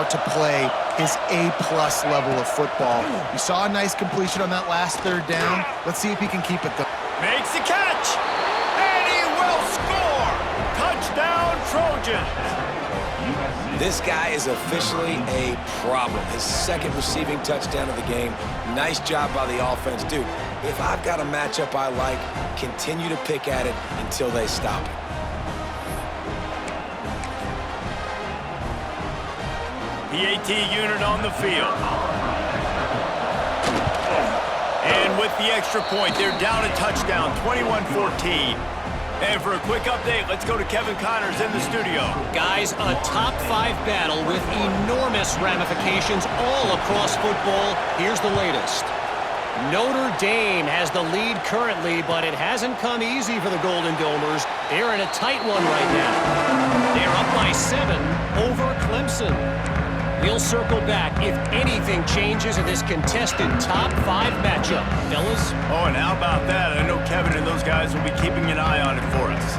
out to play his A-plus level of football. You saw a nice completion on that last third down. Let's see if he can keep it going. Makes the catch, and he will score! Touchdown, Trojans! This guy is officially a problem. His second receiving touchdown of the game. Nice job by the offense. Dude, if I've got a matchup I like, continue to pick at it until they stop it. PAT unit on the field. And with the extra point, they're down a touchdown, 21-14. And for a quick update, let's go to Kevin Connors in the studio. Guys, a top-5 battle with enormous ramifications all across football. Here's the latest. Notre Dame has the lead currently, but it hasn't come easy for the Golden Domers. They're in a tight one right now. They're up by 7 over Clemson. We'll circle back if anything changes in this contested top-5 matchup. Fellas? Oh, and how about that? I know Kevin and those guys will be keeping an eye on it for us.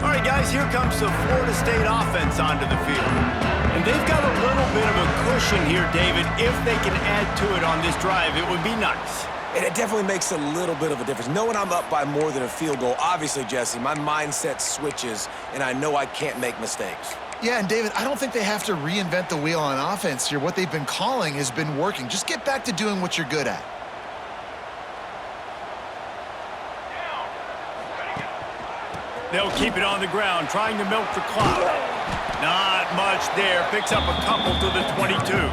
All right, guys, here comes the Florida State offense onto the field. And they've got a little bit of a cushion here, David. If they can add to it on this drive, it would be nice. And it definitely makes a little bit of a difference. Knowing I'm up by more than a field goal, obviously, Jesse, my mindset switches, and I know I can't make mistakes. Yeah, and David, I don't think they have to reinvent the wheel on offense here. What they've been calling has been working. Just get back to doing what you're good at. They'll keep it on the ground, trying to milk the clock. Not much there. Picks up a couple to the 22.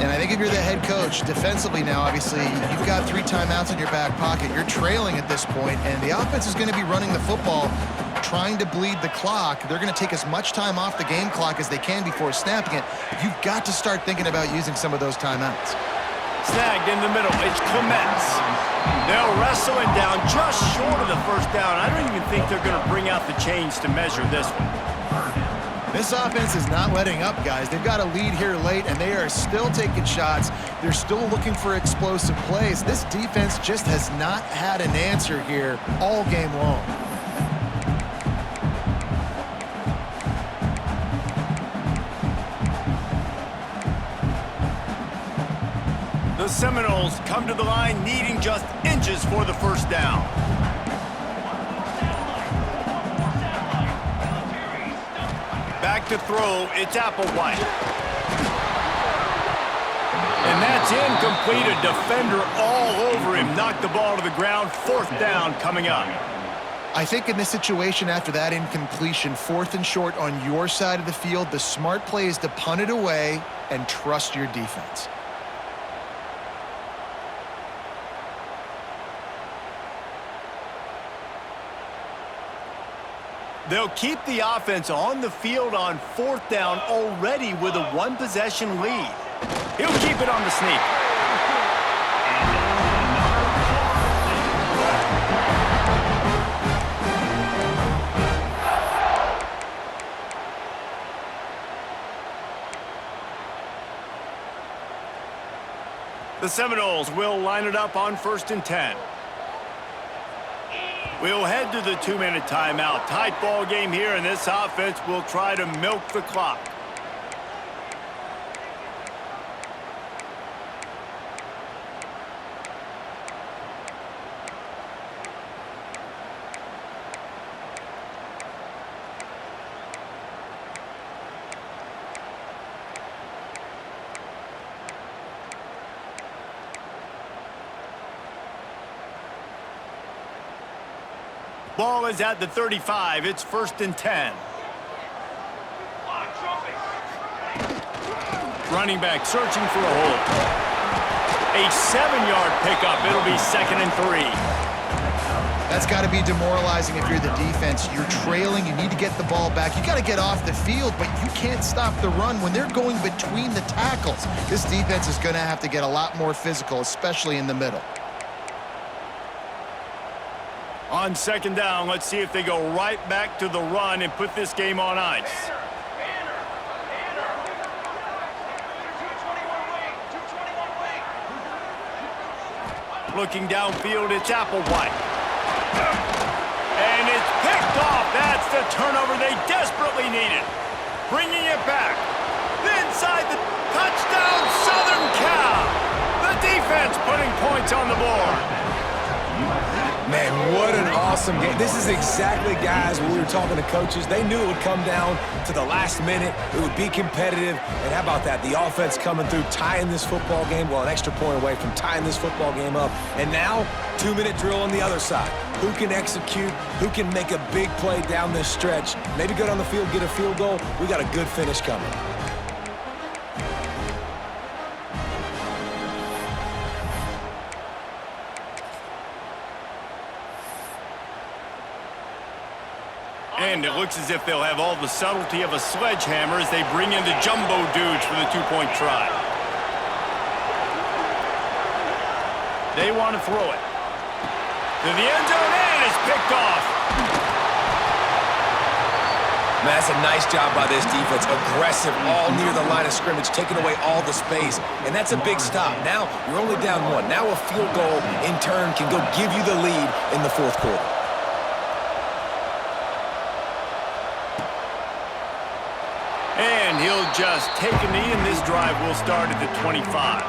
And I think if you're the head coach, defensively now, obviously, you've got 3 timeouts in your back pocket. You're trailing at this point, and the offense is going to be running the football, trying to bleed the clock. They're going to take as much time off the game clock as they can before snapping it. You've got to start thinking about using some of those timeouts. Snagged in the middle. It's Clements. They'll wrestle him down just short of the first down. I don't even think they're going to bring out the chains to measure this one. This offense is not letting up, guys. They've got a lead here late, and they are still taking shots. They're still looking for explosive plays. This defense just has not had an answer here all game long. The Seminoles come to the line needing just inches for the first down. Back to throw, it's Applewhite. And that's incomplete. A defender all over him. Knocked the ball to the ground. 4th down coming up. I think in this situation after that incompletion, 4th and short on your side of the field, the smart play is to punt it away and trust your defense. They'll keep the offense on the field on 4th down already with a 1-possession lead. He'll keep it on the sneak. The Seminoles will line it up on 1st and 10. We'll head to the 2-minute timeout. Tight ball game here, and this offense will try to milk the clock. Ball is at the 35. It's 1st and 10. Running back searching for a hole. A 7-yard pickup. It'll be 2nd and 3. That's got to be demoralizing if you're the defense. You're trailing. You need to get the ball back. You got to get off the field, but you can't stop the run when they're going between the tackles. This defense is going to have to get a lot more physical, especially in the middle. On 2nd down, let's see if they go right back to the run and put this game on ice. Looking downfield, it's Applewhite. And it's picked a turnover they desperately needed. Bringing it back. Inside the touchdown, Southern Cal. The defense putting points on the board. Man, what an awesome game. This is exactly, guys, when we were talking to coaches, they knew it would come down to the last minute. It would be competitive. And how about that? The offense coming through, tying this football game, well, an extra point away from tying this football game up. And now, 2-minute drill on the other side. Who can execute? Who can make a big play down this stretch? Maybe go down the field, get a field goal. We got a good finish coming. And it looks as if they'll have all the subtlety of a sledgehammer as they bring in the jumbo dudes for the two-point try. They want to throw it. To the end zone, and it's picked off. Man, that's a nice job by this defense. Aggressive, all near the line of scrimmage, taking away all the space. And that's a big stop. Now, you're only down one. Now a field goal, in turn, can go give you the lead in the fourth quarter. And he'll just take a knee, and this drive will start at the 25.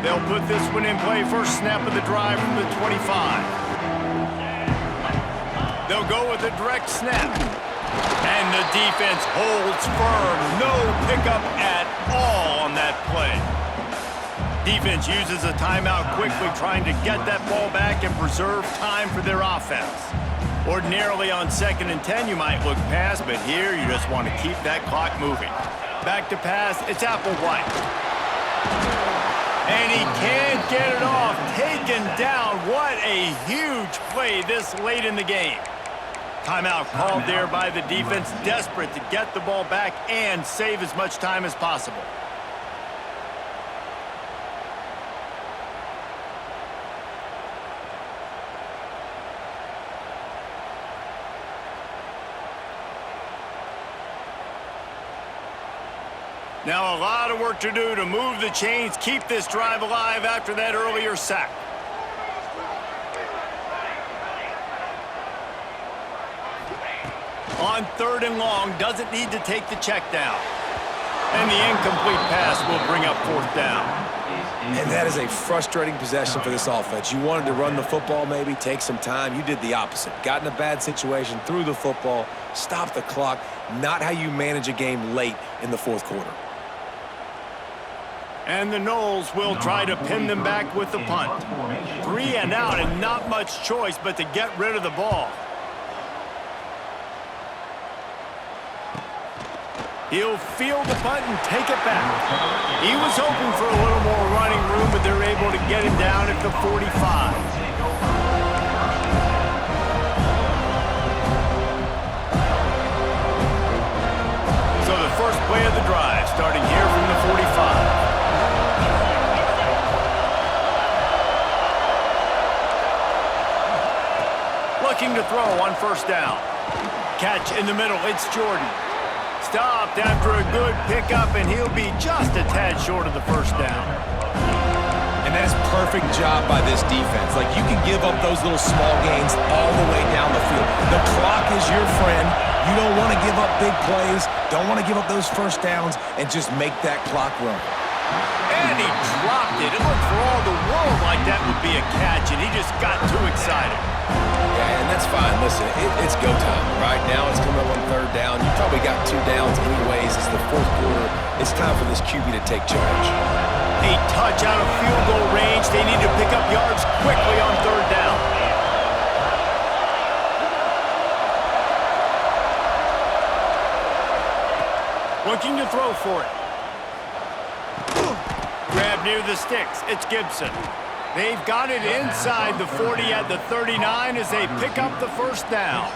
They'll put this one in play. First snap of the drive from the 25. They'll go with a direct snap. And the defense holds firm. No pickup at all on that play. Defense uses a timeout quickly, trying to get that ball back and preserve time for their offense. Ordinarily on 2nd and 10, you might look past, but here you just want to keep that clock moving. Back to pass, it's Applewhite. And he can't get it off. Taken down. What a huge play this late in the game. Timeout called there by the defense, desperate to get the ball back and save as much time as possible. Now a lot of work to do to move the chains, keep this drive alive after that earlier sack. On 3rd and long, doesn't need to take the check down. And the incomplete pass will bring up 4th down. And that is a frustrating possession for this offense. You wanted to run the football, maybe take some time. You did the opposite. Got in a bad situation, threw the football, stopped the clock. Not how you manage a game late in the fourth quarter. And the Noles will try to pin them back with the punt. 3 and out, and not much choice but to get rid of the ball. He'll field the punt and take it back. He was hoping for a little more running room, but they're able to get him down at the 45. So the first play of the drive, starting here from the 45. Looking to throw on 1st down. Catch in the middle, it's Jordan. Stopped after a good pickup, and he'll be just a tad short of the 1st down. And that is perfect job by this defense. Like, you can give up those little small gains all the way down the field. The clock is your friend. You don't want to give up big plays, don't want to give up those 1st downs, and just make that clock run. And he dropped it. It looked for all the world like that would be a catch, and he just got too excited. Yeah, and that's fine. Listen, it's go time. Right now it's coming up on 3rd down. You probably got 2 downs anyways. It's the 4th quarter. It's time for this QB to take charge. A touch out of field goal range. They need to pick up yards quickly on 3rd down. Looking to throw for it. Grab near the sticks. It's Gibson. They've got it inside the 40 at the 39 as they pick up the 1st down.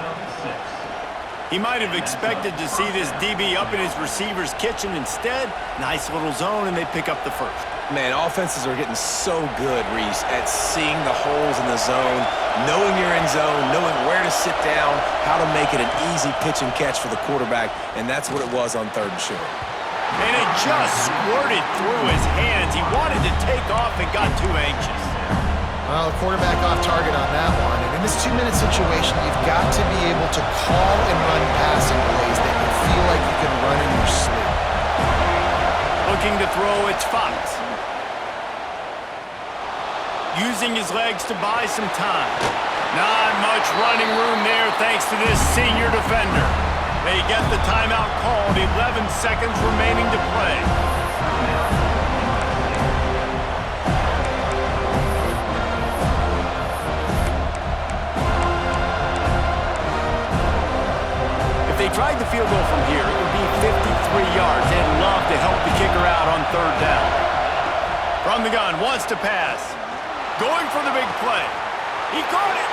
He might have expected to see this DB up in his receiver's kitchen. Instead, nice little zone, and they pick up the 1st. Man, offenses are getting so good, Reese, at seeing the holes in the zone, knowing you're in zone, knowing where to sit down, how to make it an easy pitch and catch for the quarterback, and that's what it was on 3rd and short. And it just squirted through his hands. He wanted to take off and got too anxious. Well, the quarterback off target on that one. And in this 2-minute situation, you've got to be able to call and run passing plays that you feel like you can run in your sleep. Looking to throw, it's Fox. Using his legs to buy some time. Not much running room there thanks to this senior defender. They get the timeout called, 11 seconds remaining to play. If they tried the field goal from here, it would be 53 yards. They'd love to help the kicker out on third down. From the gun, wants to pass. Going for the big play. He caught it.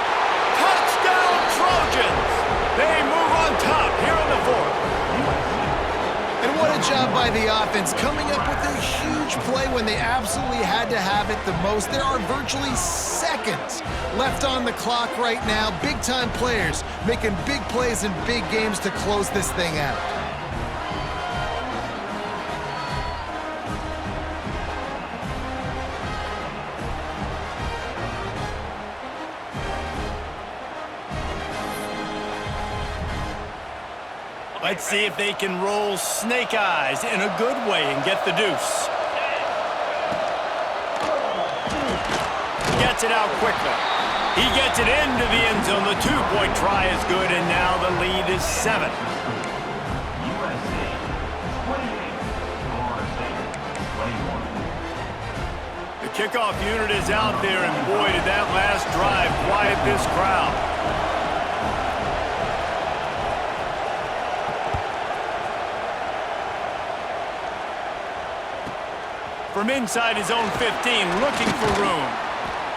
Touchdown, Trojans. They move on top here in the fourth. And what a job by the offense, coming up with a huge play when they absolutely had to have it the most. There are virtually seconds left on the clock right now. Big-time players making big plays in big games to close this thing out. Let's see if they can roll snake eyes in a good way and get the deuce. Gets it out quickly. He gets it into the end zone. The two-point try is good, and now the lead is 7. The kickoff unit is out there, and boy, did that last drive quiet this crowd. From inside his own 15, looking for room.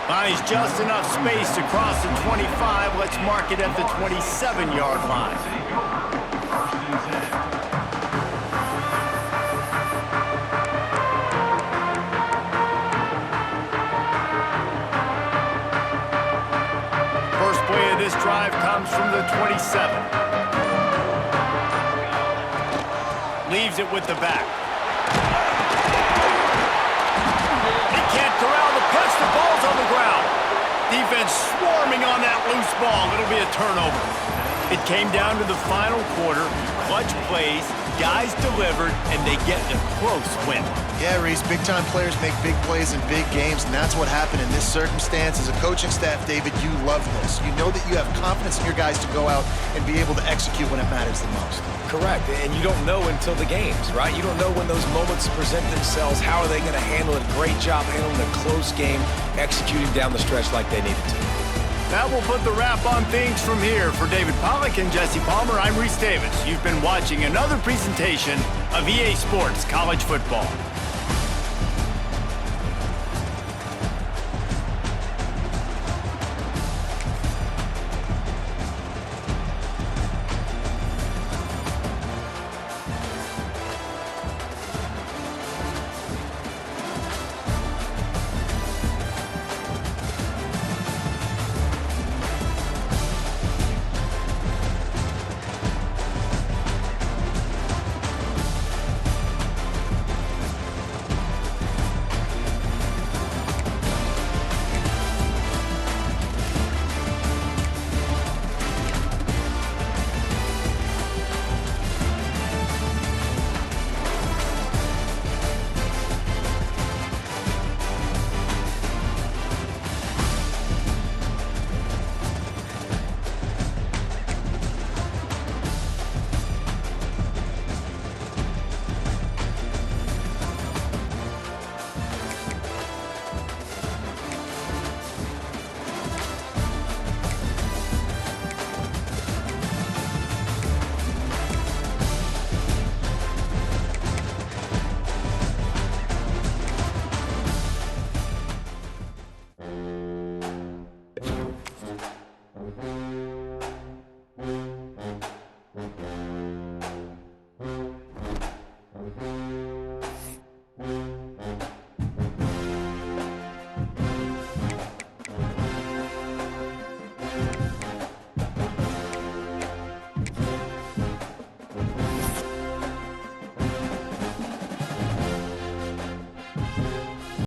Finds just enough space to cross the 25. Let's mark it at the 27-yard line. First play of this drive comes from the 27. Leaves it with the back. Corral the punch, the ball's on the ground. Defense swarming on that loose ball. It'll be a turnover. It came down to the final quarter. Clutch plays, guys delivered, and they get a close win. Yeah, Reese, big-time players make big plays in big games, and that's what happened in this circumstance. As a coaching staff, David, you love this. You know that you have confidence in your guys to go out and be able to execute when it matters the most. Correct, and you don't know until the games, right? You don't know when those moments present themselves. How are they going to handle it? Great job handling a close game, executing down the stretch like they needed to. That will put the wrap on things from here. For David Pollack and Jesse Palmer, I'm Reese Davis. You've been watching another presentation of EA Sports College Football.